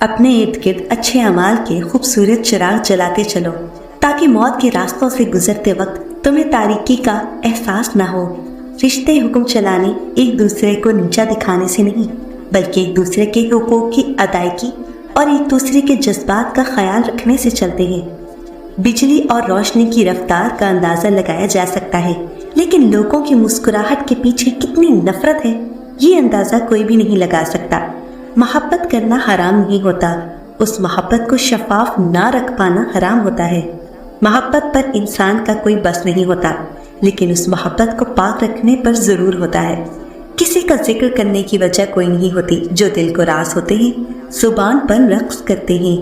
अपने इर्द गिर्द अच्छे अमाल के खूबसूरत चिराग जलाते चलो ताकि मौत के रास्तों से गुजरते वक्त तुम्हें तारीकी का एहसास ना हो। रिश्ते हुक्म चलाने एक दूसरे को नीचा दिखाने से नहीं, बल्कि एक दूसरे के हुकूक की अदायगी और एक दूसरे के जज्बात का ख्याल रखने से चलते हैं। बिजली और रोशनी की रफ्तार का अंदाज़ा लगाया जा सकता है, लेकिन लोगों की मुस्कुराहट के पीछे कितनी नफरत है ये अंदाज़ा कोई भी नहीं लगा सकता। मोहब्बत करना हराम नहीं होता, उस मोहब्बत को शफाफ ना रख पाना हराम होता है। मोहब्बत पर इंसान का कोई बस नहीं होता, लेकिन उस मोहब्बत को पाक रखने पर ज़रूर होता है। किसी का जिक्र करने की वजह कोई नहीं होती, जो दिल को रास होते हैं जुबान पर रक्स करते हैं।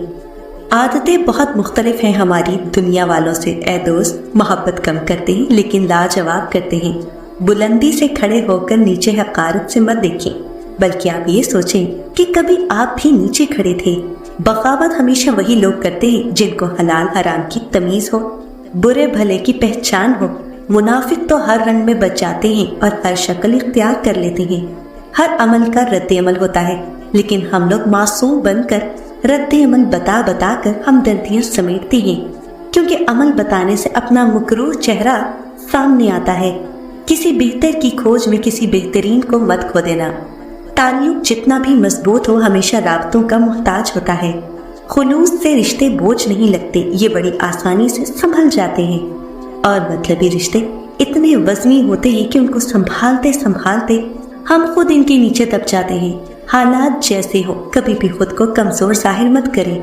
आदतें बहुत मुख्तलिफ हैं हमारी दुनिया वालों से। ए दोस्त, मोहब्बत कम करते हैं लेकिन लाजवाब करते हैं। बुलंदी से खड़े होकर नीचे हकारत से मत देखें, बल्कि आप ये सोचें कि कभी आप भी नीचे खड़े थे। बगावत हमेशा वही लोग करते हैं जिनको हलाल हराम की तमीज़ हो, बुरे भले की पहचान हो। मुनाफिक तो हर रंग में बच जाते हैं और हर शक्ल इख्तियार कर लेते हैं। हर अमल का रद्द-ए-अमल होता है, लेकिन हम लोग मासूम बनकर रद्द-ए-अमल बता बता कर हमदर्दियाँ समेटते हैं, क्योंकि अमल बताने से अपना मकरूह चेहरा सामने आता है। किसी बेहतर की खोज में किसी बेहतरीन को मत खो देना। ताल्लुक जितना भी मजबूत हो हमेशा राबतों का मोहताज होता है। खुलूस से रिश्ते बोझ नहीं लगते, ये बड़ी आसानी से संभल जाते हैं। और मतलबी रिश्ते इतने वजनी होते हैं कि उनको संभालते संभालते हम खुद इनके नीचे दब जाते हैं। हालात जैसे हो, कभी भी खुद को कमज़ोर जाहिर मत करें,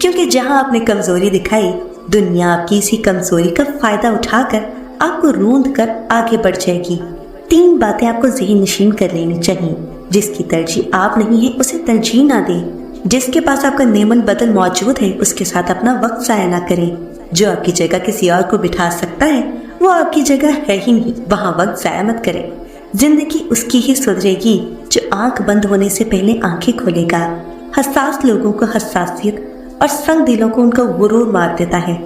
क्योंकि जहां आपने कमज़ोरी दिखाई, दुनिया आपकी इसी कमज़ोरी का फ़ायदा उठाकर आपको रूंध कर आगे बढ़ जाएगी। 3 बातें आपको ज़हन नशीन कर लेनी चाहिए। जिसकी तरजीह आप नहीं है उसे तरजीह ना दें। जिसके पास आपका नेमल बदल मौजूद है उसके साथ अपना वक्त ज़ाया ना करें। जो आपकी जगह किसी और को बिठा सकता है वो आपकी जगह है ही नहीं, वहाँ वक्त ज़ाया मत करें। जिंदगी उसकी ही सुधरेगी जो आंख बंद होने से पहले आंखें खोलेगा। हसास लोगों को हसासियत और संग दिलों को उनका गुरूर मार देता है।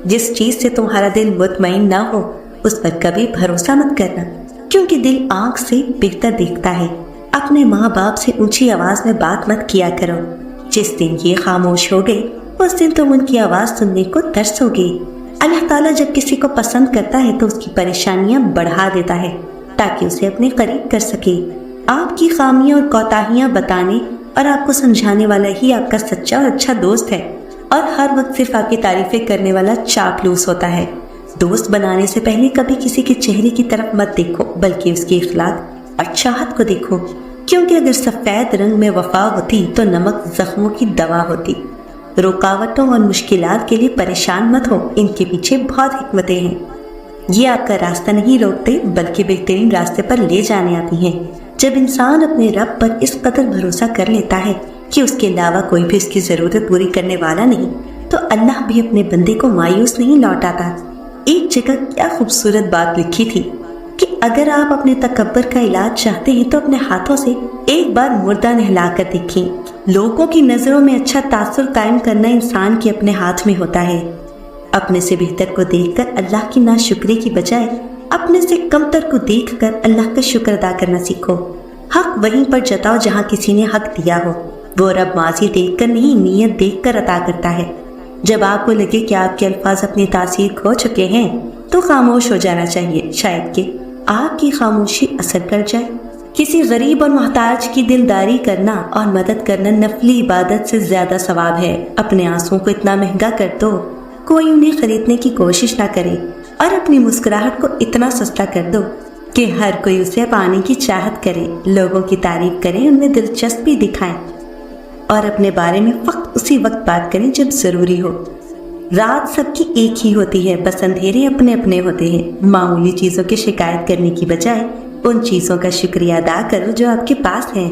जिस चीज़ से तुम्हारा दिल मुतमईन ना हो उस पर कभी भरोसा मत करना, क्योंकि दिल आंख से बेहतर देखता है। अपने माँ बाप से ऊंची आवाज़ में बात मत किया करो। जिस दिन ये खामोश हो गए उस दिन तुम उनकी आवाज़ सुनने को तरसोगे। अल्लाह ताला जब किसी को पसंद करता है तो उसकी परेशानियां बढ़ा देता है ताकि उसे अपने करीब कर सके। आपकी खामियां और कोताहियां बताने और आपको समझाने वाला ही आपका सच्चा और अच्छा दोस्त है, और हर वक्त सिर्फ आपकी तारीफें करने वाला चापलूस होता है। दोस्त बनाने से पहले कभी किसी के चेहरे की तरफ मत देखो, बल्कि उसके इखलाक और चाहत को देखो, क्योंकि अगर सफ़ेद रंग में वफा होती तो नमक जख्मों की दवा होती। रुकावटों और मुश्किलात के लिए परेशान मत हो, इनके पीछे बहुत हिकमतें हैं। ये आपका रास्ता नहीं रोकते बल्कि बेहतरीन रास्ते पर ले जाने आती हैं। जब इंसान अपने रब पर इस कदर भरोसा कर लेता है कि उसके अलावा कोई भी उसकी ज़रूरत पूरी करने वाला नहीं, तो अल्लाह भी अपने बंदे को मायूस नहीं लौटाता। एक जगह क्या खूबसूरत बात लिखी थी कि अगर आप अपने तकब्बर का इलाज चाहते हैं तो अपने हाथों से एक बार मुर्दा नहला कर देखें। लोगों की नज़रों में अच्छा तासुर कायम करना इंसान के अपने हाथ में होता है। अपने से बेहतर को देखकर अल्लाह की नाशुक्री की बजाय अपने से कमतर को देखकर अल्लाह का शुक्र अदा करना सीखो। हक वहीं पर जताओ जहाँ किसी ने हक दिया हो। वो रब माजी देखकर नहीं, नीयत देखकर अता करता है। जब आपको लगे कि आपके अल्फाज अपनी तासीर खो चुके हैं तो खामोश हो जाना चाहिए, शायद कि आपकी खामोशी असर कर जाए। किसी गरीब और मोहताज की दिलदारी करना और मदद करना नफली इबादत से ज्यादा सवाब है। अपने आंसुओं को इतना महंगा कर दो कोई उन्हें खरीदने की कोशिश ना करे, और अपनी मुस्कुराहट को इतना सस्ता कर दो कि हर कोई उसे पाने की चाहत करे। लोगों की तारीफ करें, उनमें दिलचस्पी दिखाएं और अपने बारे में फक्त उसी वक्त बात करें जब जरूरी हो। रात सबकी एक ही होती है, बस अंधेरे अपने अपने होते हैं। मामूली चीज़ों की शिकायत करने की बजाय उन चीज़ों का शुक्रिया अदा करो जो आपके पास हैं।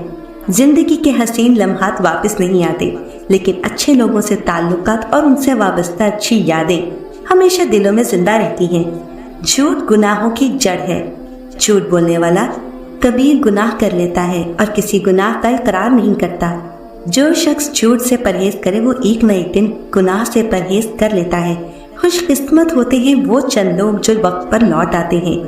जिंदगी के हसीन लम्हात वापस नहीं आते, लेकिन अच्छे लोगों से ताल्लुकात और उनसे वाबस्ता अच्छी यादें हमेशा दिलों में जिंदा रहती हैं। झूठ गुनाहों की जड़ है। झूठ बोलने वाला कभी गुनाह कर लेता है और किसी गुनाह का इकरार नहीं करता। जो शख्स झूठ से परहेज करे वो एक न एक दिन गुनाह से परहेज कर लेता है। खुशकिस्मत होते हैं वो चंद लोग जो वक्त पर लौट आते हैं।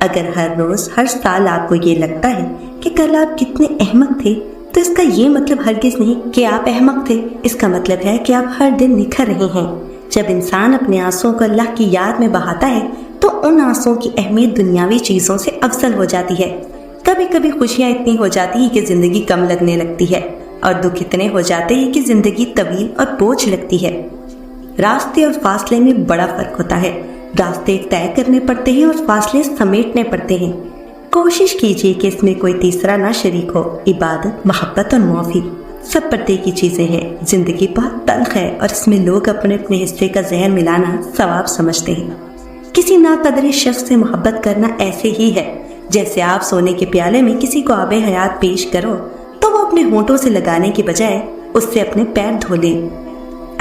अगर हर रोज हर साल आपको ये लगता है कि कल आप कितने अहमक थे, तो इसका ये मतलब हरगिज नहीं कि आप अहमक थे। इसका मतलब है कि आप हर दिन निखर रहे हैं। जब इंसान अपने आंसुओं को अल्लाह की याद में बहाता है तो उन आंसुओं की अहमियत दुनियावी चीज़ों से अफजल हो जाती है। कभी कभी खुशियाँ इतनी हो जाती है कि ज़िंदगी कम लगने लगती है और दुख इतने हो जाते हैं कि ज़िंदगी तवील और बोझ लगती है। रास्ते और फासले में बड़ा फ़र्क होता है। रास्ते तय करने पड़ते हैं और फासले समेटने पड़ते हैं। कोशिश कीजिए कि इसमें कोई तीसरा ना शरीक हो। इबादत, मोहब्बत और मुआफ़ी सब पर्दे की चीज़ें हैं। ज़िंदगी बहुत तल्ख है और इसमें लोग अपने अपने हिस्से का जहर मिलाना सवाब समझते हैं। किसी नाकदरे शख्स से मोहब्बत करना ऐसे ही है जैसे आप सोने के प्याले में किसी को आबे हयात पेश करो तो वो अपने होंठों से लगाने के बजाय उससे अपने पैर धो ले।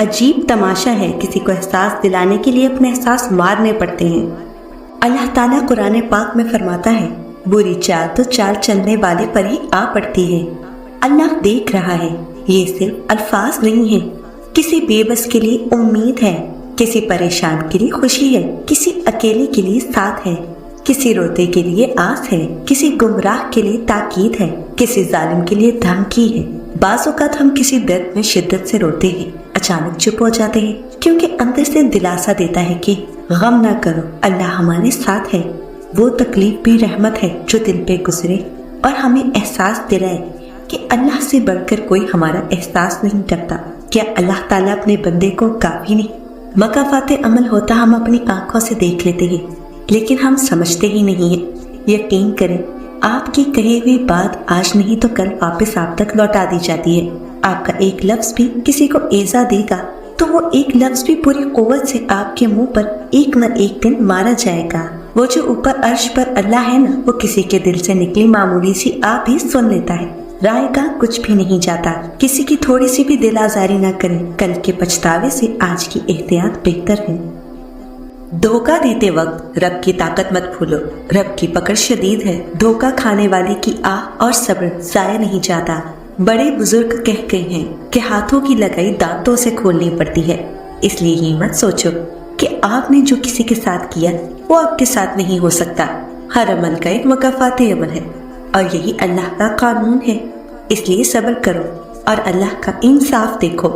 अजीब तमाशा है, किसी को एहसास दिलाने के लिए अपने एहसास मारने पड़ते हैं। अल्लाह ताला कुरान पाक में फरमाता है, बुरी चाल तो चाल चलने वाले पर ही आ पड़ती है। अल्लाह देख रहा है। ये सिर्फ अल्फाज नहीं है। किसी बेबस के लिए उम्मीद है, किसी परेशान के लिए खुशी है, किसी अकेले के लिए साथ है, किसी रोते के लिए आस है, किसी गुमराह के लिए ताकीद है, किसी जालिम के लिए धमकी है। बाज़ औक़ात हम किसी दर्द में शिद्दत से रोते हैं, अचानक चुप हो जाते हैं क्योंकि अंदर से दिलासा देता है कि गम ना करो, अल्लाह हमारे साथ है। वो तकलीफ भी रहमत है जो दिल पे गुजरे और हमें एहसास दिलाए कि अल्लाह से बढ़कर कोई हमारा एहसास नहीं करता। क्या अल्लाह ताला अपने बंदे को काफी नहीं? मकाफाते अमल होता हम अपनी आंखों से देख लेते हैं लेकिन हम समझते ही नहीं है। यकीन करें, आपकी कही हुई बात आज नहीं तो कल वापस आप तक लौटा दी जाती है। आपका एक लफ्ज भी किसी को ईज़ा देगा तो वो एक लफ्ज भी पूरी कुव्वत से आपके मुंह पर एक न एक दिन मारा जाएगा। वो जो ऊपर अर्श पर अल्लाह है ना, वो किसी के दिल से निकली मामूली सी आप भी सुन लेता है। राय का कुछ भी नहीं जाता। किसी की थोड़ी सी भी दिल आजारी ना करें। कल के पछतावे से आज की एहतियात बेहतर है। धोखा देते वक्त रब की ताकत मत भूलो। रब की पकड़ शदीद है। धोखा खाने वाले की आह और सब्र जाया नहीं जाता। बड़े बुजुर्ग कह गए हैं कि हाथों की लगाई दांतों से खोलनी पड़ती है। इसलिए ही मत सोचो कि आपने जो किसी के साथ किया वो आपके साथ नहीं हो सकता। हर अमल का एक मुकाफाते अमल है और यही अल्लाह का कानून है। इसलिए सब्र करो और अल्लाह का इंसाफ देखो।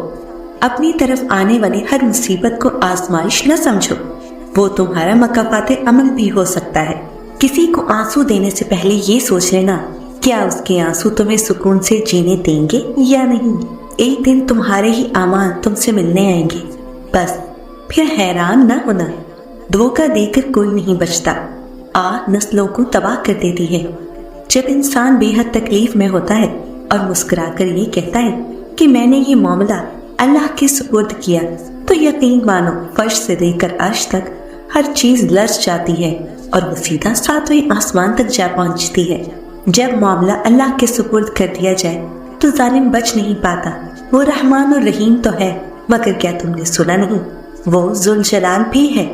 अपनी तरफ आने वाली हर मुसीबत को आजमाइश न समझो। वो तुम्हारा मुकाफाते अमल भी हो सकता है। किसी को आंसू देने से पहले ये सोच लेना, क्या उसके आंसू तुम्हें सुकून से जीने देंगे या नहीं। एक दिन तुम्हारे ही आमाल तुमसे मिलने आएंगे, बस फिर हैरान ना होना। धोखा देकर कोई नहीं बचता। आह नस्लों को तबाह कर देती है। जब इंसान बेहद तकलीफ में होता है और मुस्कुराकर ये कहता है कि मैंने ये मामला अल्लाह के सुपुर्द किया, तो यकीन मानो फर्श से लेकर अर्श तक हर चीज लर्ज जाती है और वो सीधा सातवें आसमान तक जा पहुंचती है। जब मामला अल्लाह के सुपुर्द कर दिया जाए तो जालिम बच नहीं पाता। वो रहमान और रहीम तो है, मगर क्या तुमने सुना नहीं, वो जुल जलाल भी है।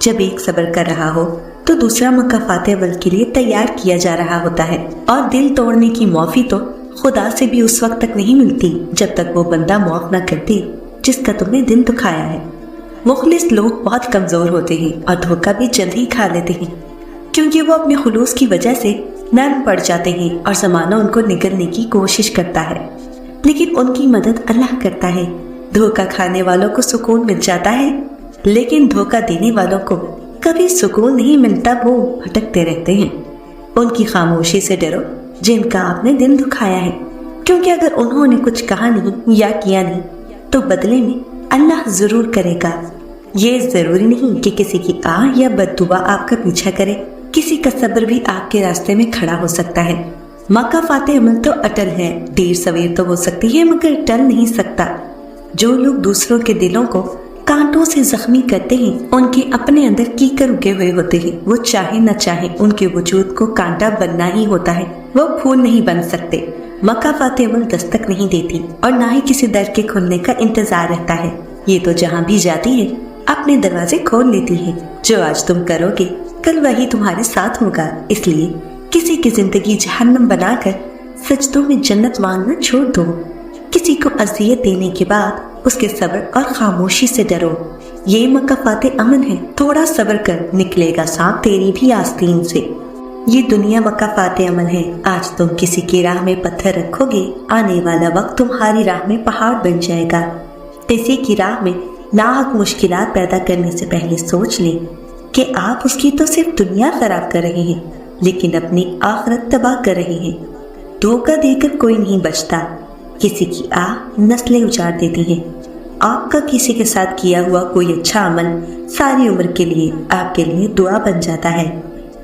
जब एक सब्र कर रहा हो तो दूसरा मुकाफाते अमल के लिए तैयार किया जा रहा होता है। और दिल तोड़ने की माफी तो खुदा से भी उस वक्त तक नहीं मिलती जब तक वो बंदा माफ न करती जिसका तुमने दिल दुखाया है। मुखलिस लोग बहुत कमजोर होते हैं और धोखा भी जल्द ही खा लेते हैं क्योंकि वो अपने खुलूस की वजह से नर्म पड़ जाते हैं और ज़माना उनको निगलने की कोशिश करता है, लेकिन उनकी मदद अल्लाह करता है। धोखा खाने वालों को सुकून मिल जाता है, लेकिन धोखा देने वालों को कभी सुकून नहीं मिलता। वो भटकते रहते हैं। उनकी खामोशी से डरो जिनका आपने दिल दुखाया है, क्योंकि अगर उन्होंने कुछ कहा नहीं या किया नहीं तो बदले में अल्लाह जरूर करेगा। ये जरूरी नहीं कि किसी की आह या बद्दुआ आपका पीछा करे। किसी का सब्र भी आपके रास्ते में खड़ा हो सकता है। मकाफाते अमल तो अटल है। देर सवेर तो हो सकती है मगर टल नहीं सकता। जो लोग दूसरों के दिलों को कांटों से जख्मी करते हैं उनके अपने अंदर कीकर उगे हुए होते हैं। वो चाहे न चाहे उनके वजूद को कांटा बनना ही होता है। वो फूल नहीं बन सकते। मकाफाते अमल दस्तक नहीं देती और ना ही किसी दर के खुलने का इंतजार रहता है। ये तो जहाँ भी जाती है अपने दरवाजे खोल लेती है। जो आज तुम करोगे कल वही तुम्हारे साथ होगा। इसलिए किसी की जिंदगी जहन्नम बनाकर सजदों में जन्नत मांगना छोड़ दो। किसी को अजियत देने के बाद उसके सब्र और खामोशी से डरो। ये मकाफाते अमन है। थोड़ा सब्र कर, निकलेगा सांप तेरी भी आस्तीन से। ये दुनिया मकाफात अमल है। आज तुम किसी की राह में पत्थर रखोगे, आने वाला वक्त तुम्हारी राह में पहाड़ बन जाएगा। किसी की राह में नाहक मुश्किलात पैदा करने से पहले सोच लें कि आप उसकी तो सिर्फ दुनिया खराब कर रहे हैं, लेकिन अपनी आखिरत तबाह कर रहे हैं। धोखा देकर कोई नहीं बचता। किसी की आह नस्लें उजाड़ देती है। आपका किसी के साथ किया हुआ कोई अच्छा अमल सारी उम्र के लिए आपके लिए दुआ बन जाता है।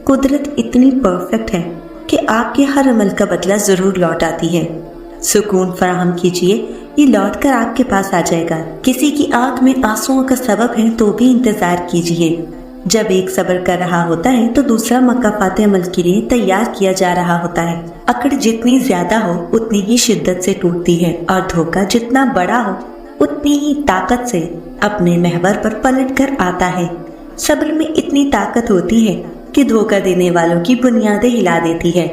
कुदरत इतनी परफेक्ट है कि आपके हर अमल का बदला जरूर लौट आती है। सुकून फराहम कीजिए, ये लौट कर आपके पास आ जाएगा। किसी की आंख में आंसुओं का सबब है तो भी इंतजार कीजिए। जब एक सब्र कर रहा होता है तो दूसरा मकाफात अमल के लिए तैयार किया जा रहा होता है। अकड़ जितनी ज्यादा हो उतनी ही शिद्दत से टूटती है और धोखा जितना बड़ा हो उतनी ही ताकत से अपने महवर पर पलट कर आता है। सब्र में इतनी ताकत होती है कि धोखा देने वालों की बुनियादें हिला देती है।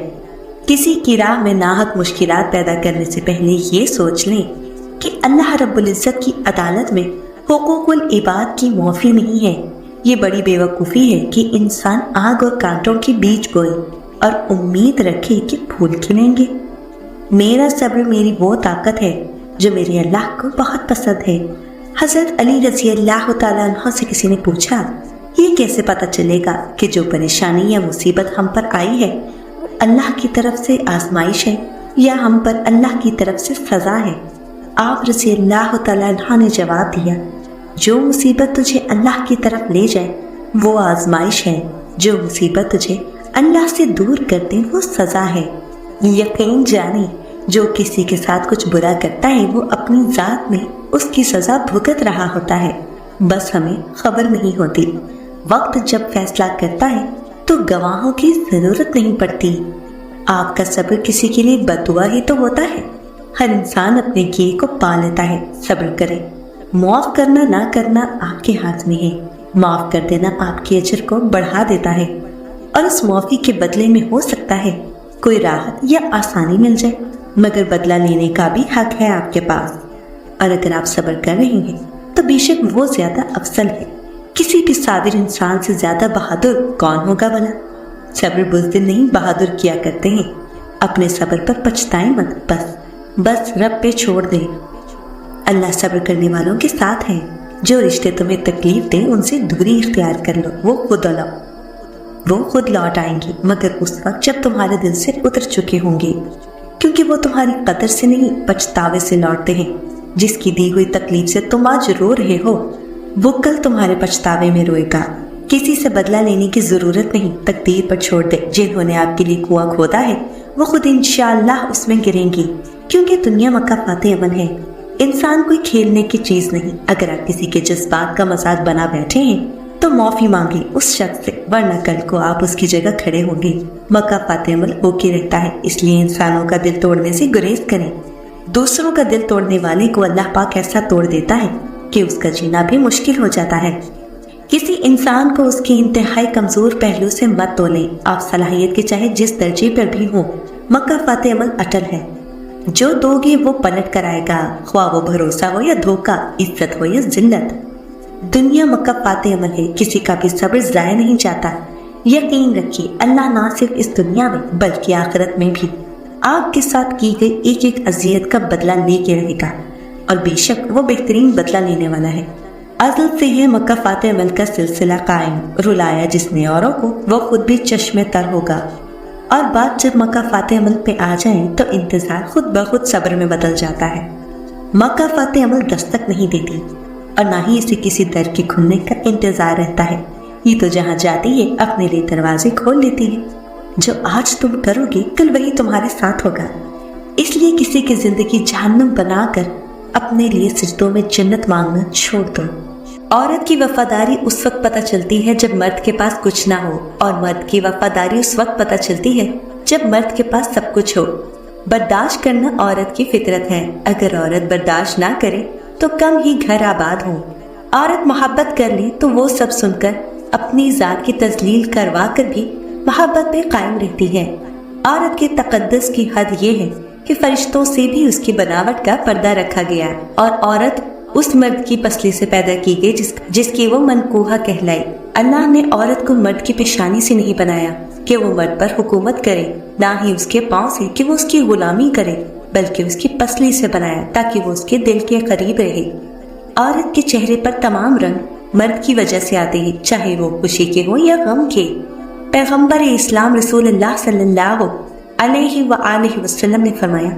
किसी की राह में नाहक मुश्किलात पैदा करने से पहले ये सोच लें कि अल्लाह रब्बुल इज्जत की अदालत में हुकूकुल इबाद की माफी नहीं है। ये बड़ी बेवकूफ़ी है कि इंसान आग और कांटों के बीच बोए और उम्मीद रखे कि फूल खिलेंगे। मेरा सब्र मेरी वो ताकत है जो मेरे अल्लाह को बहुत पसंद है। हज़रत अली रज़ी अल्लाह तआला अन्हु से किसी ने पूछा, ये कैसे पता चलेगा कि जो परेशानी या मुसीबत हम पर आई है अल्लाह की तरफ से आजमाइश है या हम पर अल्लाह की तरफ से सज़ा है? आप रज़ी अल्लाह तआला अन्हु ने जवाब दिया, जो मुसीबत तुझे अल्लाह की तरफ ले जाए वो आजमाइश है, जो मुसीबत तुझे अल्लाह से दूर कर दे वो सज़ा है। यकीन जाने जो किसी के साथ कुछ बुरा करता है वो अपनी ज़ात में उसकी सज़ा भुगत रहा होता है, बस हमें खबर नहीं होती। वक्त जब फैसला करता है तो गवाहों की ज़रूरत नहीं पड़ती। आपका सब्र किसी के लिए बददुआ ही तो होता है। हर इंसान अपने किए को पा लेता है। सब्र करें। माफ़ करना ना करना आपके हाथ में है। माफ़ कर देना आपके अजर को बढ़ा देता है और उस माफ़ी के बदले में हो सकता है कोई राहत या आसानी मिल जाए, मगर बदला लेने का भी हक है आपके पास। और अगर आप सब्र कर रहे हैं तो बेशक वो ज़्यादा अफसल है। किसी भी सादिर इंसान से ज़्यादा बहादुर कौन होगा भला? सब्र बुज़दिल नहीं बहादुर किया करते हैं। अपने सब्र पर पछताएं मत, बस रब पे छोड़ दें। अल्लाह सब्र करने वालों के साथ है। जो रिश्ते तुम्हें तकलीफ दें उनसे दूरी इख्तियार कर लो, वो खुद लौट आएंगे, मगर उस वक्त जब तुम्हारे दिल से उतर चुके होंगे, क्योंकि वो तुम्हारी कदर से नहीं पछतावे से लौटते हैं। जिसकी दी हुई तकलीफ से तुम आज रो रहे हो वो कल तुम्हारे पछतावे में रोएगा। किसी से बदला लेने की जरूरत नहीं, तकदीर पर छोड़ दे। जिन्होंने आपके लिए कुआं खोदा है वो खुद इंशाअल्लाह उसमें गिरेंगी, क्योंकि दुनिया मकाफात अमल है। इंसान कोई खेलने की चीज नहीं। अगर आप किसी के जज्बात का मजाक बना बैठे हैं तो माफी मांगे उस शख्स से, वरना कल को आप उसकी जगह खड़े होंगे। मकाफात अमल होके रहता है, इसलिए इंसानों का दिल तोड़ने से गुरेज करें। दूसरों का दिल तोड़ने वाले को अल्लाह पाक ऐसा तोड़ देता है कि उसका जीना भी मुश्किल हो जाता है। किसी इंसान को उसके इंतहाई कमजोर पहलू से मत तोलें। आप सलाहियत के चाहे जिस दर्जे पर भी हो, मकाफात अमल अटल है। जो दोगे वो पलट कर आएगा, ख्वाह वो भरोसा हो या धोखा, इज्जत हो या जिल्लत। दुनिया मकाफात अमल है, किसी का भी सब्र ज़ाया नहीं जाता। यकीन रखिए अल्लाह ना सिर्फ इस दुनिया में बल्कि आखिरत में भी आपके साथ की गई एक एक अजियत का बदला लेके रहेगा, और बेशक वो बेहतरीन बदला लेने वाला है। अज़ल से है मकाफात अमल का सिलसिला कायम। रुलाया जिसने औरों को वो खुद भी चश्मे तर होगा। और बात जब मकाफात अमल पे आ जाए तो इंतज़ार खुद ब खुद सब्र में बदल जाता है। मकाफात अमल दस्तक नहीं देती और ना ही इसे किसी दर के खुलने का इंतज़ार रहता है। ये तो जहाँ जाती है अपने लिए दरवाजे खोल लेती है। जो आज तुम करोगे कल वही तुम्हारे साथ होगा। इसलिए किसी की जिंदगी जहन्नुम बनाकर अपने लिए सिजदों में जन्नत मांगना छोड़ दो। औरत की वफादारी उस वक्त पता चलती है जब मर्द के पास कुछ ना हो, और मर्द की वफादारी उस वक्त पता चलती है जब मर्द के पास सब कुछ हो। बर्दाश्त करना औरत की फितरत है। अगर औरत बर्दाश्त ना करे तो कम ही घर आबाद हो। औरत मोहब्बत कर ले तो वो सब सुनकर अपनी जात की तजलील करवा कर भी मोहब्बत में कायम रहती है। औरत के तकद्दुस की हद ये है कि फरिश्तों से भी उसकी बनावट का पर्दा रखा गया है, और औरत उस मर्द की पसली से पैदा की गई जिसकी वो मनकूहा कहलाई। अल्लाह ने औरत को मर्द की पेशानी से नहीं बनाया कि वो मर्द पर हुकूमत करे, ना ही उसके पाँव से कि वो उसकी गुलामी करे, बल्कि उसकी पसली से बनाया ताकि वो उसके दिल के करीब रहे। औरत के चेहरे पर तमाम रंग मर्द की वजह से आते हैं, चाहे वो खुशी के हो या गम के। पैगंबर इस्लाम रसूलुल्लाह सल्लल्लाहु अलैहि वसल्लम ने फरमाया,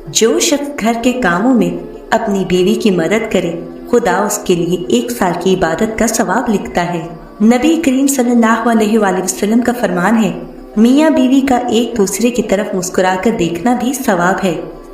जो शख्स घर के कामों में अपनी बीवी की मदद करे, खुदा उसके लिए 1 साल की इबादत का सवाब लिखता है। नबी करीम सल्लल्लाहु अलैहि वसल्लम का फरमान है, मियाँ बीवी का एक दूसरे की तरफ मुस्कुराकर देखना भी सवाब है।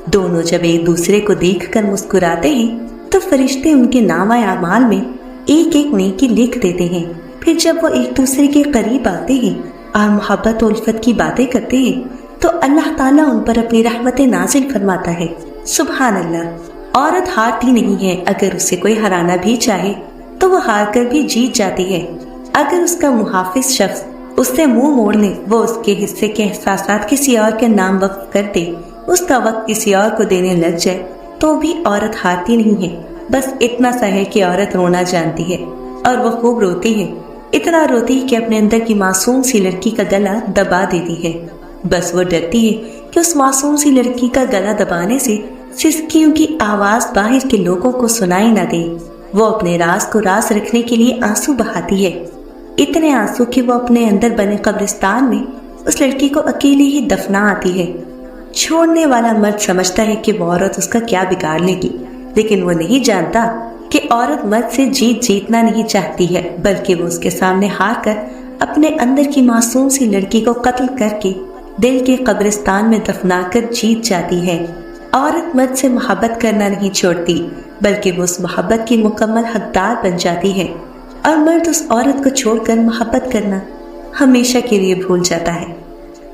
दोनों जब एक दूसरे को देखकर मुस्कुराते हैं तो फरिश्ते उनके नामा अमाल में एक एक नेकी लिख देते हैं। फिर जब वो एक दूसरे के करीब आते हैं और मोहब्बत और उल्फत की बातें करते हैं तो अल्लाह ताला उन पर अपनी रहमतें नाजिल फरमाता है। सुभान अल्लाह। औरत हारती नहीं है, अगर उसे कोई हराना भी चाहे तो वो हार कर भी जीत जाती है। अगर उसका मुहाफिज शख्स उससे मुंह मोड़ ले, वो उसके हिस्से के एहसासात किसी और के नाम वक्फ कर दे, उसका वक्त किसी और को देने लग जाए, तो भी औरत हारती नहीं है। बस इतना सा है कि औरत रोना जानती है और वो खूब रोती है, इतना रोती है कि अपने अंदर की मासूम सी लड़की का गला दबा देती है। बस वो डरती है कि उस मासूम सी लड़की का गला दबाने से सिसकियों की आवाज बाहर के लोगों को सुनाई न दे। वो अपने राज को राज रखने के लिए आंसू बहाती है, इतने आंसू कि वो अपने अंदर बने कब्रिस्तान में उस लड़की को अकेले ही दफना आती है। छोड़ने वाला मर्द समझता है कि वो औरत उसका क्या बिगाड़ लेगी, लेकिन वो नहीं जानता कि औरत मर्द से जीतना नहीं चाहती है, बल्कि वो उसके सामने हार कर अपने अंदर की मासूम सी लड़की को कत्ल करके दिल के कब्रिस्तान में दफनाकर जीत जाती है। औरत मर्द से मोहब्बत करना नहीं छोड़ती, बल्कि वो उस मोहब्बत की मुकम्मल हकदार बन जाती है और मर्द उस औरत को छोड़कर मोहब्बत करना हमेशा के लिए भूल जाता है।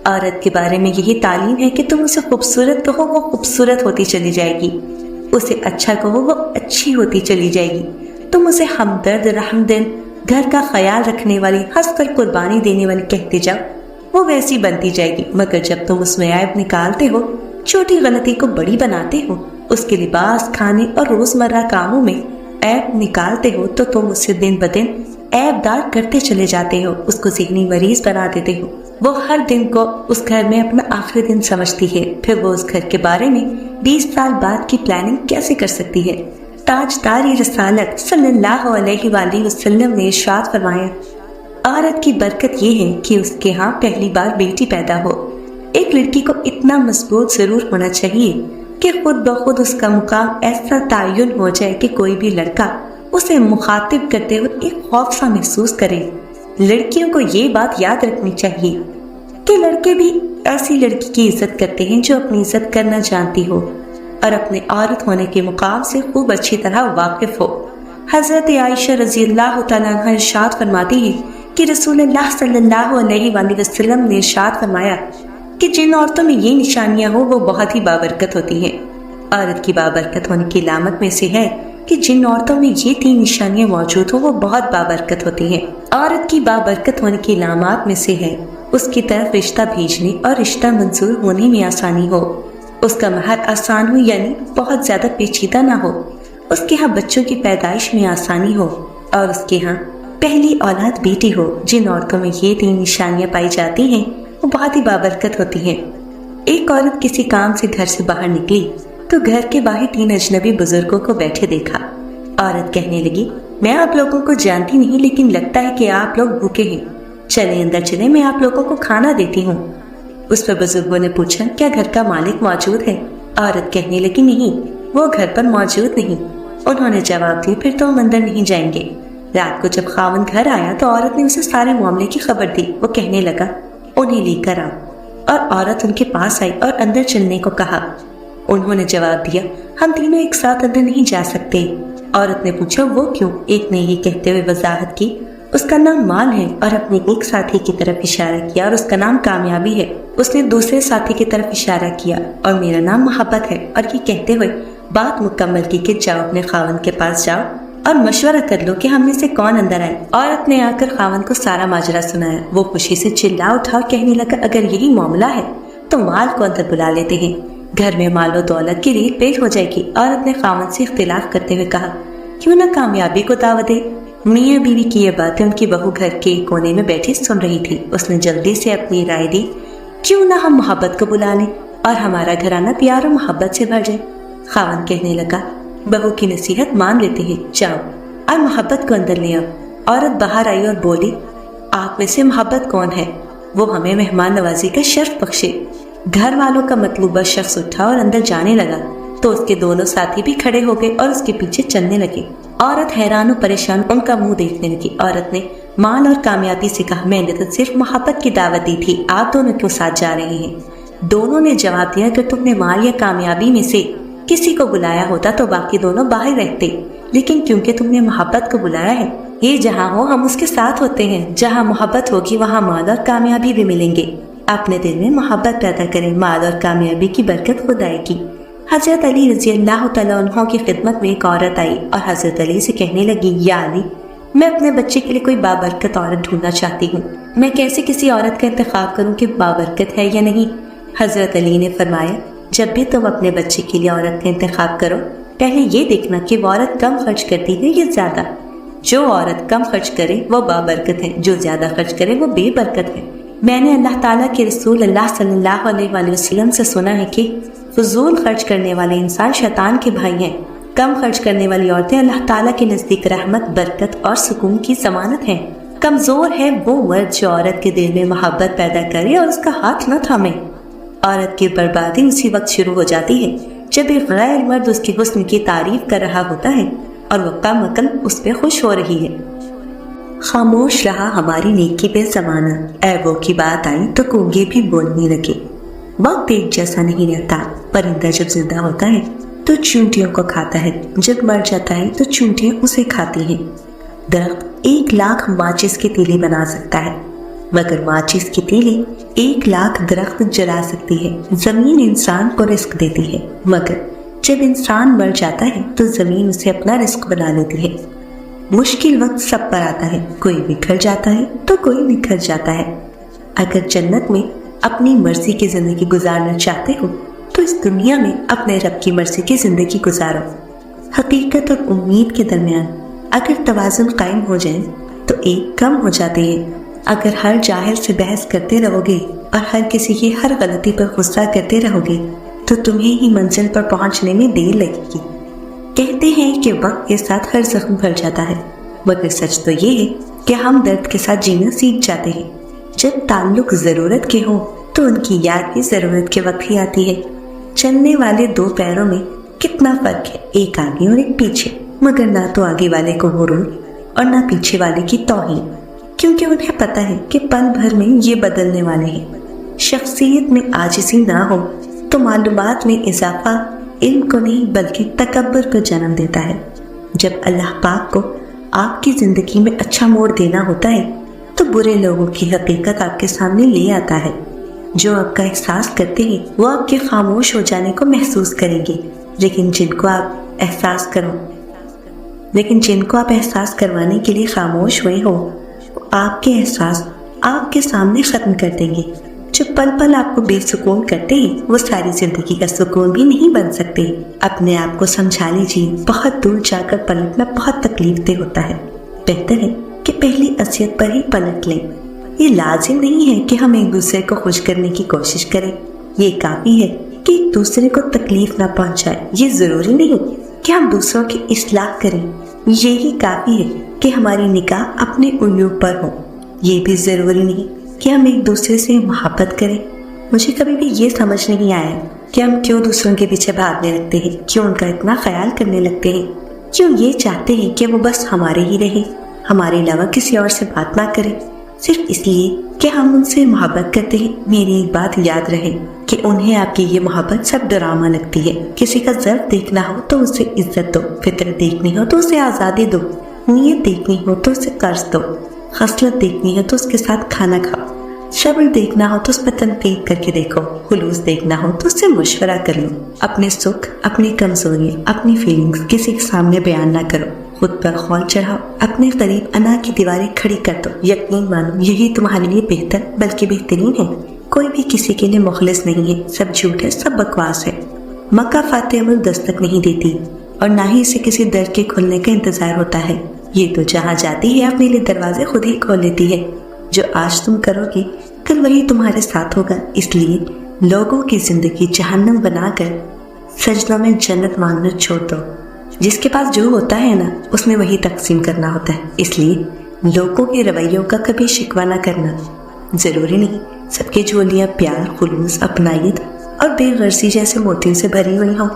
औरत के बारे में यही तालीम है कि तुम उसे खूबसूरत कहो, वो खूबसूरत होती चली जाएगी, उसे अच्छा कहो, वो अच्छी होती चली जाएगी। तुम उसे हमदर्द, रहमदिल, घर का ख्याल रखने वाली, हंसकर कुर्बानी देने वाली कहते जाओ, वो वैसी बनती जाएगी। मगर जब तुम उसमें ऐब निकालते हो, छोटी गलती को बड़ी बनाते हो, उसके लिबास, खाने और रोजमर्रा कामों में ऐब निकालते हो, तो तुम उसे दिन ब दिन ऐबदार करते चले जाते हो, उसको ज़हनी मरीज बना देते हो। वो हर दिन को उस घर में अपना आखिरी दिन समझती है। फिर वो उस घर के बारे में 20 साल बाद की प्लानिंग कैसे कर सकती है? ताजदारी रसालत सल्लल्लाहु अलैहि वसल्लम ने इरशाद फरमाया, औरत की बरकत ये है कि उसके यहाँ पहली बार बेटी पैदा हो। एक लड़की को इतना मजबूत जरूर होना चाहिए कि खुद ब खुद उसका मुकाम ऐसा तयन हो जाए कि कोई भी लड़का उसे मुखातिब करते हुए एक खौफ सा महसूस करे। लड़कियों को ये बात याद रखनी चाहिए कि लड़के भी ऐसी लड़की की इज्जत करते हैं जो अपनी इज्जत करना जानती हो और अपने औरत होने के मुकाम से खूब अच्छी तरह वाकिफ हो। हजरत आयशा रज़ियल्लाहु तआला अन्हा इरशाद फरमाती है कि रसूलुल्लाह सल्लल्लाहु अलैहि वसल्लम ने इरशाद फरमाया कि जिन औरतों में ये निशानियां हो वो बहुत ही बाबरकत होती हैं। औरत की बाबरकत होने की अलामत में से है कि जिन औरतों में ये 3 निशानियां मौजूद हो वो बहुत बाबरकत होती हैं। औरत की बाबरकत होने की अलामत में से है उसकी तरफ रिश्ता भेजने और रिश्ता मंजूर होने में आसानी हो, उसका महर आसान हो यानी बहुत ज्यादा पेचीदा ना हो, उसके यहाँ बच्चों की पैदाइश में आसानी हो और उसके यहाँ पहली औलाद बेटी हो। जिन औरतों में ये 3 निशानियां पाई जाती हैं वो बहुत ही बाबरकत होती हैं। एक औरत किसी काम से घर से बाहर निकली तो घर के बाहर 3 अजनबी बुजुर्गों को बैठे देखा। औरत कहने लगी, मैं आप लोगों को जानती नहीं, लेकिन लगता है कि आप लोग भूखे हैं, चले अंदर चले, मैं आप लोगों को खाना देती हूँ। उस पर बुजुर्गों ने पूछा, क्या घर का मालिक मौजूद है? औरत कहने लगी, नहीं, वो घर पर मौजूद नहीं। उन्होंने जवाब दिया, फिर तो हम अंदर नहीं जाएंगे। रात को जब खावंद घर आया तो औरत ने उसे सारे मामले की खबर दी। वो कहने लगा, उन्हें लेकर आओ, और औरत उनके पास आई और अंदर चलने को कहा। उन्होंने जवाब दिया, हम तीनों एक साथ अंदर नहीं जा सकते। औरत ने पूछा, वो क्यों? एक ने ये कहते हुए वजाहत की, उसका नाम माल है, और अपने एक साथी की तरफ इशारा किया, और उसका नाम कामयाबी है। उसने दूसरे साथी की तरफ इशारा किया, और मेरा नाम मोहब्बत है। और ये कहते हुए बात मुकम्मल की कि जाओ अपने खावंद के पास जाओ और मशवरा कर लो कि हम में से कौन अंदर आए। औरत ने आकर खावंद को सारा माजरा सुनाया। वो खुशी से चिल्ला उठा और कहने लगा, अगर यही मामला है तो माल को अंदर बुला लेते हैं। گھر میں مال و دولت کی ریت پیٹ ہو جائے گی۔ عورت نے خاوند سے اختلاف کرتے ہوئے کہا، کیوں نہ کامیابی کو دعوت دے۔ میاں بیوی کی یہ باتیں ان کی بہو گھر کے کونے میں بیٹھی سن رہی تھی۔ اس نے جلدی سے اپنی رائے دی، کیوں نہ ہم محبت کو بلا لیں اور ہمارا گھرانہ پیار و محبت سے بھر جائے۔ خاوند کہنے لگا، بہو کی نصیحت مان لیتے ہیں، جاؤ اور محبت کو اندر لے آؤ۔ عورت باہر آئی اور بولی، آپ میں سے محبت کون ہے؟ وہ ہمیں مہمان نوازی کا شرف بخشے۔ گھر والوں کا مطلوبہ شخص اٹھا اور اندر جانے لگا تو اس کے دونوں ساتھی بھی کھڑے ہو گئے اور اس کے پیچھے چلنے لگے۔ عورت حیران و پریشان ان کا منہ دیکھنے لگی۔ عورت نے مال اور کامیابی سے کہا، میں نے تو صرف محبت کی دعوت دی تھی، آپ دونوں کیوں ساتھ جا رہے ہیں؟ دونوں نے جواب دیا، اگر تم نے مال یا کامیابی میں سے کسی کو بلایا ہوتا تو باقی دونوں باہر رہتے، لیکن کیونکہ تم نے محبت کو بلایا ہے، یہ جہاں ہو ہم اس کے ساتھ ہوتے ہیں۔ جہاں محبت ہوگی وہاں مال اور کامیابی بھی ملیں گے۔ اپنے دل میں محبت پیدا کریں، مال اور کامیابی کی برکت خود آئے گی۔ حضرت علی رضی اللہ تعالیٰ عنہ کی خدمت میں ایک عورت آئی اور حضرت علی سے کہنے لگی، یا علی، میں اپنے بچے کے لیے کوئی بابرکت عورت ڈھونڈنا چاہتی ہوں، میں کیسے کسی عورت کا انتخاب کروں کہ بابرکت ہے یا نہیں؟ حضرت علی نے فرمایا، جب بھی تم اپنے بچے کے لیے عورت کا انتخاب کرو، پہلے یہ دیکھنا کہ وہ عورت کم خرچ کرتی ہے یا زیادہ۔ جو عورت کم خرچ کرے وہ بابرکت ہے، جو زیادہ خرچ کرے وہ بے برکت ہے۔ میں نے اللہ تعالیٰ کے رسول اللہ صلی اللہ علیہ وآلہ وسلم سے سنا ہے کہ فضول خرچ کرنے والے انسان شیطان کے بھائی ہیں۔ کم خرچ کرنے والی عورتیں اللہ تعالیٰ کے نزدیک رحمت، برکت اور سکون کی ضمانت ہیں۔ کمزور ہے وہ مرد جو عورت کے دل میں محبت پیدا کرے اور اس کا ہاتھ نہ تھامے۔ عورت کی بربادی اسی وقت شروع ہو جاتی ہے جب ایک غیر مرد اس کے حسن کی تعریف کر رہا ہوتا ہے اور وہ کم عقل اس پہ خوش ہو رہی ہے۔ خاموش رہا ہماری نیکی پہ زمانہ، عیبوں کی بات آئی تو گونگے بھی بولنے لگے۔ وقت ایک جیسا نہیں رہتا، پرندہ جب زندہ ہوتا ہے تو چونٹیوں کو کھاتا ہے، جب مر جاتا ہے تو چونٹیاں اسے کھاتی ہیں۔ درخت 1,00,000 ماچس کی تیلی بنا سکتا ہے، مگر ماچس کی تیلی 1,00,000 درخت جلا سکتی ہے۔ زمین انسان کو رزق دیتی ہے، مگر جب انسان مر جاتا ہے تو زمین اسے اپنا رزق بنا لیتی ہے۔ مشکل وقت سب پر آتا ہے، کوئی بکھر جاتا ہے تو کوئی نکھر جاتا ہے۔ اگر جنت میں اپنی مرضی کی زندگی گزارنا چاہتے ہو تو اس دنیا میں اپنے رب کی مرضی کی زندگی گزارو۔ حقیقت اور امید کے درمیان اگر توازن قائم ہو جائے تو ایک کم ہو جاتے ہیں۔ اگر ہر جاہل سے بحث کرتے رہو گے اور ہر کسی کی ہر غلطی پر غصہ کرتے رہو گے تو تمہیں ہی منزل پر پہنچنے میں دیر لگے گی۔ کہتے ہیں کہ وقت کے ساتھ ہر زخم بھر جاتا ہے، مگر سچ تو یہ ہے کہ ہم درد کے ساتھ جینا سیکھ جاتے ہیں۔ جب تعلق ضرورت کے ہوں تو ان کی یاد بھی ضرورت کے وقت ہی آتی ہے۔ چلنے والے 2 پیروں میں کتنا فرق ہے، ایک آگے اور ایک پیچھے، مگر نہ تو آگے والے کو غرور اور نہ پیچھے والے کی توہین، کیونکہ انہیں پتہ ہے کہ پل بھر میں یہ بدلنے والے ہیں۔ شخصیت میں عاجزی نہ ہو تو معلومات میں اضافہ علم کو نہیں بلکہ تکبر کو جنم دیتا ہے۔ جب اللہ پاک کو آپ کی زندگی میں اچھا موڑ دینا ہوتا ہے تو برے لوگوں کی حقیقت آپ کے سامنے لے آتا ہے۔ جو آپ کا احساس کرتے ہیں وہ آپ کے خاموش ہو جانے کو محسوس کریں گے، لیکن جن کو آپ احساس کروانے کے لیے خاموش ہوئے ہو وہ آپ کے احساس آپ کے سامنے ختم کر دیں گے۔ جو پل پل آپ کو بے سکون کرتے ہیں وہ ساری زندگی کا سکون بھی نہیں بن سکتے۔ اپنے آپ کو سمجھا لیجیے، بہت دور جا کر پلٹنا بہت تکلیف دہ ہوتا ہے۔ بہتر ہے کہ پہلی اذیت پر ہی پلٹ لیں۔ یہ لازم نہیں ہے کہ ہم ایک دوسرے کو خوش کرنے کی کوشش کریں، یہ کافی ہے کہ ایک دوسرے کو تکلیف نہ پہنچائے۔ یہ ضروری نہیں کہ ہم دوسروں کی اصلاح کریں، یہی کافی ہے کہ ہماری نگاہ اپنے عیوب پر ہو۔ یہ بھی ضروری نہیں کہ ہم ایک دوسرے سے محبت کریں۔ مجھے کبھی بھی یہ سمجھ نہیں آیا کہ ہم کیوں دوسروں کے پیچھے بھاگنے لگتے ہیں، کیوں ان کا اتنا خیال کرنے لگتے ہیں، کیوں یہ چاہتے ہیں کہ وہ بس ہمارے ہی رہیں، ہمارے علاوہ کسی اور سے بات نہ کریں، صرف اس لیے کہ ہم ان سے محبت کرتے ہیں۔ میری ایک بات یاد رہے کہ انہیں آپ کی یہ محبت سب ڈرامہ لگتی ہے۔ کسی کا ضرب دیکھنا ہو تو اسے عزت دو، فطرت دیکھنی ہو تو اسے آزادی دو، نیت دیکھنی ہو تو اسے قرض دو، خصلت دیکھنی ہے تو اس کے ساتھ کھانا کھاؤ، صبر دیکھنا ہو تو اس پر تنقید کر کے دیکھو، خلوص دیکھنا ہو تو اس سے مشورہ کر لو۔ اپنے سکھ، اپنی کمزوریاں، اپنی فیلنگز کسی کے سامنے بیان نہ کرو، خود پر خول چڑھاؤ، اپنے قریب انا کی دیواریں کھڑی کر دو، یقین مانو یہی تمہارے لیے بہتر بلکہ بہترین ہے۔ कोई भी किसी के लिए मुखलिस नहीं है, सब झूठ है, सब बकवास है। मक्का फातह अमल दस्तक नहीं देती और ना ही इसे किसी दर के खुलने का इंतजार होता है। ये तो जहाँ जाती है अपने लिए दरवाजे खुद ही खोल लेती है। जो आज तुम करोगे कल वही तुम्हारे साथ होगा। इसलिए लोगों की जिंदगी जहन्नम बनाकर सजदों में जन्नत मांगना छोड़ दो। जिसके पास जो होता है ना, उसमें वही तकसीम करना होता है। इसलिए लोगों के रवैयों का कभी शिकवा ना करना। जरूरी नहीं सबकी झोलियां प्यार, खुलूस, अपनायत और बेगर्जी जैसे मोतियों से भरी हुई हों।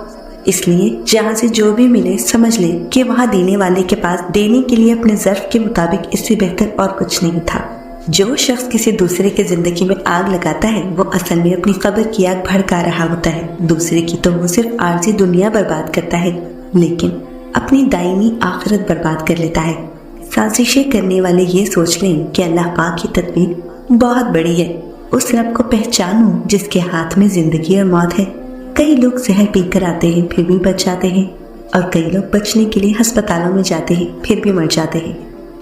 इसलिए जहाँ से जो भी मिले समझ ले कि वहाँ देने वाले के पास देने के लिए अपने ज़र्फ के मुताबिक इससे बेहतर और कुछ नहीं था। जो शख्स किसी दूसरे की जिंदगी में आग लगाता है वो असल में अपनी कब्र की आग भड़का रहा होता है। दूसरे की तो वो सिर्फ आर्जी दुनिया बर्बाद करता है, लेकिन अपनी दायमी आखिरत बर्बाद कर लेता है। साजिशें करने वाले ये सोच लें कि अल्लाह पाक की तदबीर बहुत बड़ी है। उस रब को पहचानो जिसके हाथ में जिंदगी और मौत है। कई लोग जहर पीकर आते हैं फिर भी बच जाते हैं, और कई लोग बचने के लिए अस्पतालों में जाते हैं फिर भी मर जाते हैं।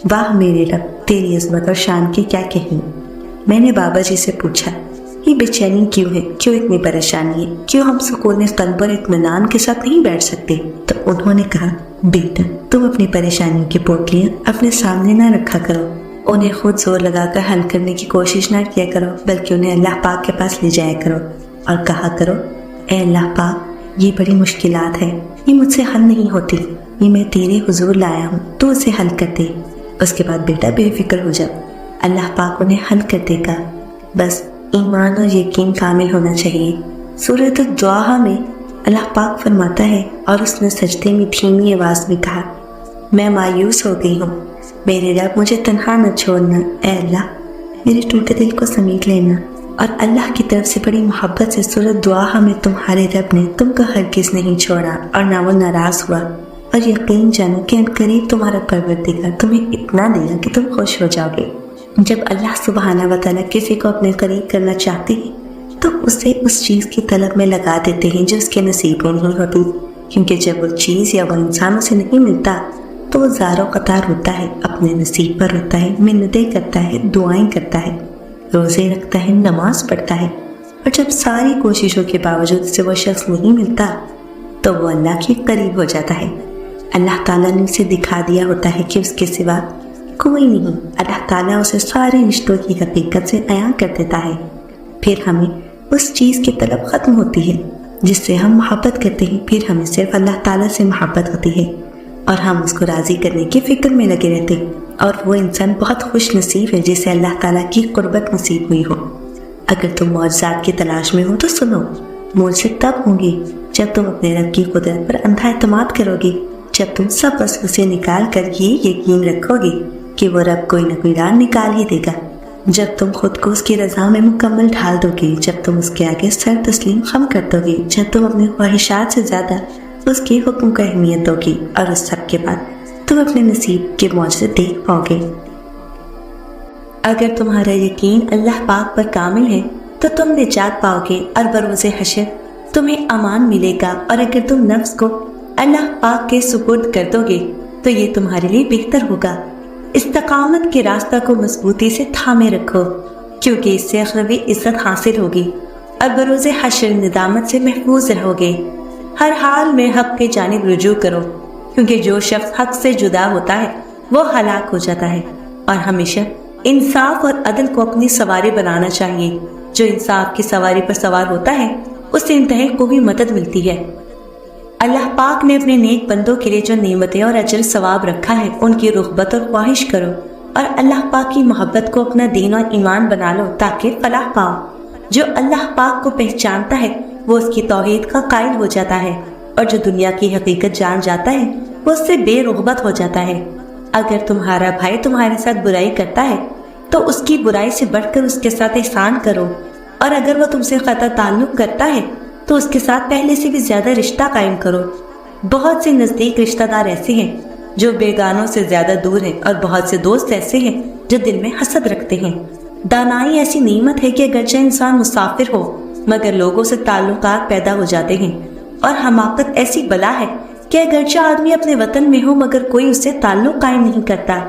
वाह मेरे रब, तेरी अज़मत और शान के क्या कहूँ। मैंने बाबा जी से पूछा, ये बेचैनी क्यों है, क्यों इतनी परेशानी है, क्यों हम सुकून तन पर इत्मीनान के साथ नहीं बैठ सकते? तो उन्होंने कहा, बेटा तुम अपनी परेशानियों की पोटलियाँ अपने सामने ना रखा करो, उन्हें खुद जोर लगाकर हल करने की कोशिश ना किया करो, बल्कि उन्हें अल्लाह पाक के पास ले जाया करो और कहा करो, ए अल्लाह पाक, ये बड़ी मुश्किलात है, ये मुझसे हल नहीं होती, ये मैं तेरे हुजूर लाया हूँ, तू इसे हल कर दे। उसके बाद बेटा बेफिक्र हो जाओ, अल्लाह पाक उन्हें हल कर देगा। बस ईमान और यकीन कामिल होना चाहिए। सूरत दुआ में अल्लाह पाक फरमाता है, और उसने सजदे में धीमी आवाज में कहा, मैं मायूस हो गई हूँ, मेरे रब मुझे तन्हा न छोड़ना। ए अल्लाह, मेरे टूटे दिल को समेट लेना। और अल्लाह की तरफ से बड़ी मोहब्बत से सूरत दुआ में तुम्हारे रब ने तुमको हरगिज़ नहीं छोड़ा और ना वो नाराज हुआ। और यकीन जानो कि अनकरीब तुम्हारा परवरदिगार तुम्हें इतना देगा कि तुम खुश हो जाओगे। जब अल्लाह सुब्हाना व तआला किसी को अपने करीब करना चाहते हैं तो उसे उस चीज़ की तलब में लगा देते हैं जो उसके नसीब में नहीं होती, क्योंकि जब वो चीज़ या वो इंसान उसे नहीं मिलता तो वो ज़ारो कतार होता है, अपने नसीब पर होता है, मिन्नतें करता है, दुआएं करता है, रोज़े रखता है, नमाज पढ़ता है। और जब सारी कोशिशों के बावजूद उसे वो शख्स नहीं मिलता तो वो अल्लाह के करीब हो जाता है। अल्लाह ताला ने उसे दिखा दिया होता है कि उसके सिवा कोई नहीं। अल्लाह ताला उसे सारे रिश्तों की हकीकत से अयान कर देता है। फिर हमें उस चीज़ की तलब ख़त्म होती है जिससे हम मोहब्बत करते हैं। फिर हमें सिर्फ अल्लाह ताला से मोहब्बत होती है और हम उसको राज़ी करने की फ़िक्र में लगे रहते हैं। और वो इंसान बहुत खुश नसीब है जिसे अल्लाह ताला की कुर्बत नसीब हुई हो। अगर तुम मौजज़ात की तलाश में हो तो सुनो, मुझसे तब होंगी जब तुम अपने रब की कुदरत पर अंधा एतमाद करोगे, जब तुम सब वस्व से निकाल कर ये यकीन रखोगे कि वो रब कोई न कोई राह निकाल ही देगा, जब तुम खुद को उसकी रज़ा में मुकम्मल ढाल दोगे, जब तुम उसके आगे सर तस्लीम खम कर दोगे, जब तुम अपने ख्वाहिशात से ज़्यादा उसके हुक्म को अहमियत दोगी, और उस सब के बाद तुम अपने नसीब के मौजज़े देख पाओगे। अगर तुम्हारा यकीन अल्लाह पाक पर कामिल है तो तुम निजात पाओगे और बरोज़े हशर तुम्हें अमान मिलेगा। और अगर तुम नफ्स को अल्लाह पाक के सुपुर्द कर दोगे तो ये तुम्हारे लिए बेहतर होगा। इस्तकामत के रास्ता को मजबूती से थामे रखो, क्योंकि इससे अखरवी इज्जत हासिल होगी और बरोज़े हशर निदामत से महफूज रहोगे। हर हाल में हक के जानिब रुजू करो, क्योंकि जो शख्स हक से जुदा होता है वो हलाक हो जाता है। और हमेशा इंसाफ और अदल को अपनी सवारी बनाना चाहिए। जो इंसाफ की सवारी पर सवार होता है उससे इंतहा को भी मदद मिलती है। अल्लाह पाक ने अपने नेक बंदों के लिए जो नेमतें और अजर सवाब रखा है उनकी रुग़बत और ख्वाहिश करो और अल्लाह पाक की मोहब्बत को अपना दीन और ईमान बना लो ताकि फलाह पाओ। जो अल्लाह पाक को पहचानता है वो उसकी तौहीद का कायल हो जाता है, और जो दुनिया की हकीकत जान जाता है वो उससे बेरुग़बत हो जाता है। अगर तुम्हारा भाई तुम्हारे साथ बुराई करता है तो उसकी बुराई से बढ़कर उसके साथ एहसान करो, और अगर वो तुमसे ख़ता ताल्लुक़ करता है तो उसके साथ पहले से भी ज़्यादा रिश्ता कायम करो। बहुत से नज़दीक रिश्तेदार ऐसे हैं जो बेगानों से ज़्यादा दूर हैं, और बहुत से दोस्त ऐसे हैं जो दिल में हसद रखते हैं। दानाई ऐसी नेमत है कि अगरचे इंसान मुसाफिर हो मगर लोगों से ताल्लुकात पैदा हो जाते हैं, और हमाकत ऐसी बला है कि अगरचे आदमी अपने वतन में हो मगर कोई उससे ताल्लुक कायम नहीं करता।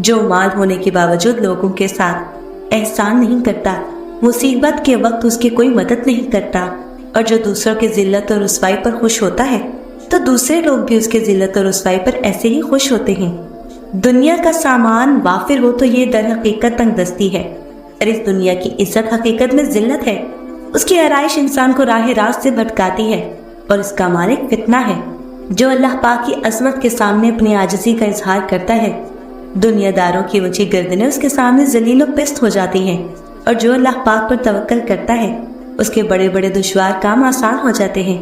जो माल होने के बावजूद लोगों के साथ एहसान नहीं करता मुसीबत के वक्त उसकी कोई मदद नहीं करता और जो दूसरों की जिल्लत और रुसवाई पर खुश होता है तो दूसरे लोग भी उसके जिल्लत और रुसवाई पर ऐसे ही खुश होते हैं। दुनिया का सामान वाफिर हो तो ये दर हकीकत तंगदस्ती है और इस दुनिया की इज्जत हकीकत में जिल्लत है। उसकी आराइश इंसान को राह रास्त से भटकाती है और इसका मालिक फितना है। जो अल्लाह पाक की अजमत के सामने अपनी आजिज़ी का इजहार करता है, दुनियादारों की ऊंची गर्दनें उसके सामने जलील व पिस्त हो जाती हैं और जो अल्लाह पाक पर तवक्कल करता है उसके बड़े बड़े दुश्वार काम आसान हो जाते हैं।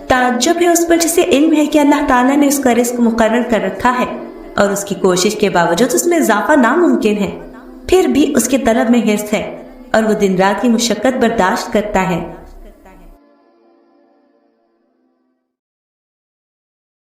ताज्जुब है उस पर जिसे इल्म है कि अल्लाह ताला ने उसका रिस्क मुकर्रर कर रखा है और उसकी कोशिश के बावजूद उसमें इजाफा नामुमकिन है, फिर भी उसके तलब में हिर्स है और वो दिन रात की मुशक्कत बर्दाश्त करता है।